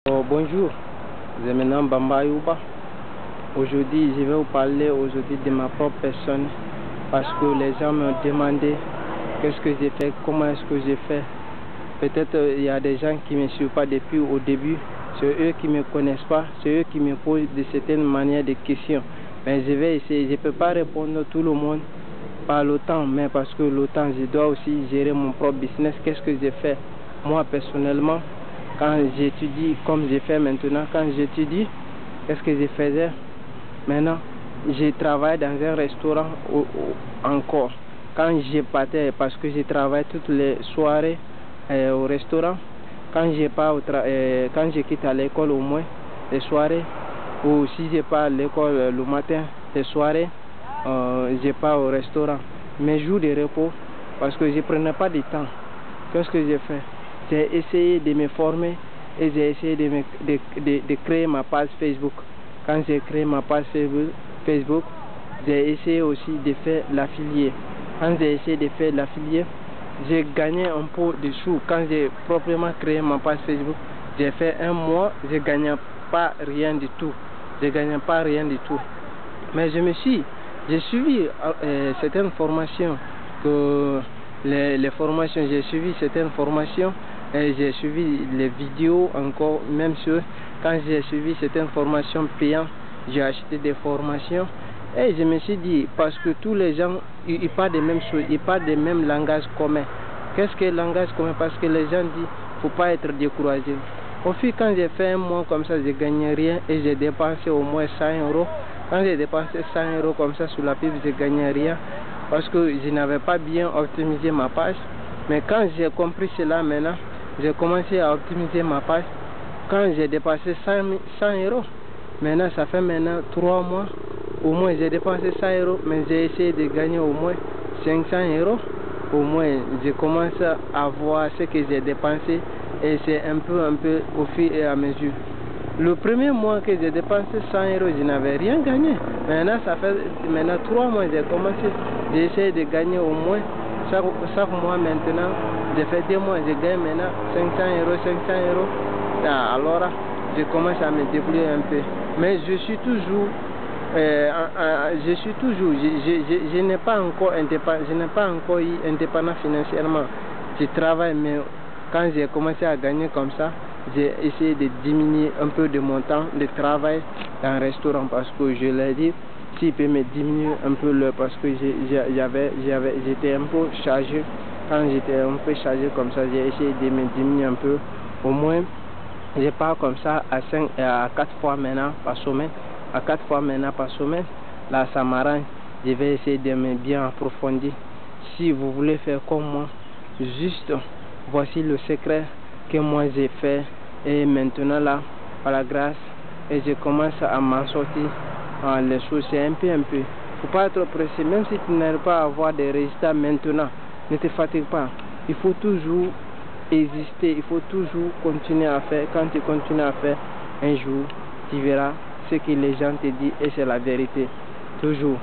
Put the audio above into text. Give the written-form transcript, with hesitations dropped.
Bonjour, je me nomme Bamba Yuba. Aujourd'hui, je vais vous parler de ma propre personne parce que les gens m'ont demandé qu'est-ce que j'ai fait, comment est-ce que j'ai fait. Peut-être il y a des gens qui ne me suivent pas depuis au début, c'est eux qui ne me connaissent pas, c'est eux qui me posent de certaines manières de questions. Mais je vais essayer, je ne peux pas répondre à tout le monde par le temps, mais parce que le temps, je dois aussi gérer mon propre business. Qu'est-ce que j'ai fait moi personnellement? Quand j'étudie, comme j'ai fait maintenant, quand j'étudie, qu'est-ce que je faisais? Maintenant, je travaille dans un restaurant encore. Quand je partais, parce que je travaille toutes les soirées au restaurant, quand je quitte à l'école au moins, les soirées, ou si je pars à l'école le matin, les soirées, je pars au restaurant. Mes jours de repos, parce que je ne prenais pas de temps, qu'est-ce que j'ai fait? J'ai essayé de me former et j'ai essayé de créer ma page Facebook. Quand j'ai créé ma page Facebook, j'ai essayé aussi de faire l'affilié. Quand j'ai essayé de faire l'affilié, j'ai gagné un peu de sous. Quand j'ai proprement créé ma page Facebook, j'ai fait un mois, je ne gagnais pas rien du tout. Je ne gagnais pas rien du tout. Mais j'ai suivi certaines formations les formations, j'ai suivi certaines formations et j'ai suivi les vidéos encore, même quand j'ai suivi certaines formations payantes, j'ai acheté des formations et je me suis dit, parce que tous les gens, ils parlent des mêmes choses, ils parlent des mêmes langages communs. Qu'est-ce que le langage commun? Parce que les gens disent, il ne faut pas être découragé. Au fil, quand j'ai fait un mois comme ça, je gagnais rien et j'ai dépensé au moins 100 €. Quand j'ai dépensé 100 € comme ça sur la pub, je gagnais rien. Parce que je n'avais pas bien optimisé ma page. Mais quand j'ai compris cela maintenant, j'ai commencé à optimiser ma page. Quand j'ai dépassé 100 €, maintenant ça fait maintenant 3 mois, au moins j'ai dépensé 100 €, mais j'ai essayé de gagner au moins 500 €. Au moins je commence à voir ce que j'ai dépensé et c'est un peu au fur et à mesure. Le premier mois que j'ai dépensé 100 €, je n'avais rien gagné. Maintenant, ça fait 3 mois que j'ai commencé. J'ai essayé de gagner au moins chaque mois maintenant. J'ai fait 2 mois, je gagne maintenant 500 €, 500 €. Alors, je commence à me débrouiller un peu. Mais je n'ai pas encore eu indépendant financièrement. Je travaille, mais quand j'ai commencé à gagner comme ça, j'ai essayé de diminuer un peu de mon temps de travail dans le restaurant parce que je l'ai dit, s'il peut me diminuer un peu parce que j'étais un peu chargé. Quand j'étais un peu chargé comme ça, j'ai essayé de me diminuer un peu. Au moins, je pars comme ça à 4 fois maintenant par semaine. À 4 fois maintenant par semaine, là ça m'arrange. Je vais essayer de me bien approfondir. Si vous voulez faire comme moi, juste voici le secret que moi j'ai fait et maintenant là, par la grâce, et je commence à m'en sortir. Les choses c'est un peu. Faut pas être pressé, même si tu n'arrives pas à avoir des résultats maintenant, ne te fatigue pas. Il faut toujours exister, il faut toujours continuer à faire. Quand tu continues à faire, un jour, tu verras ce que les gens te disent et c'est la vérité. Toujours.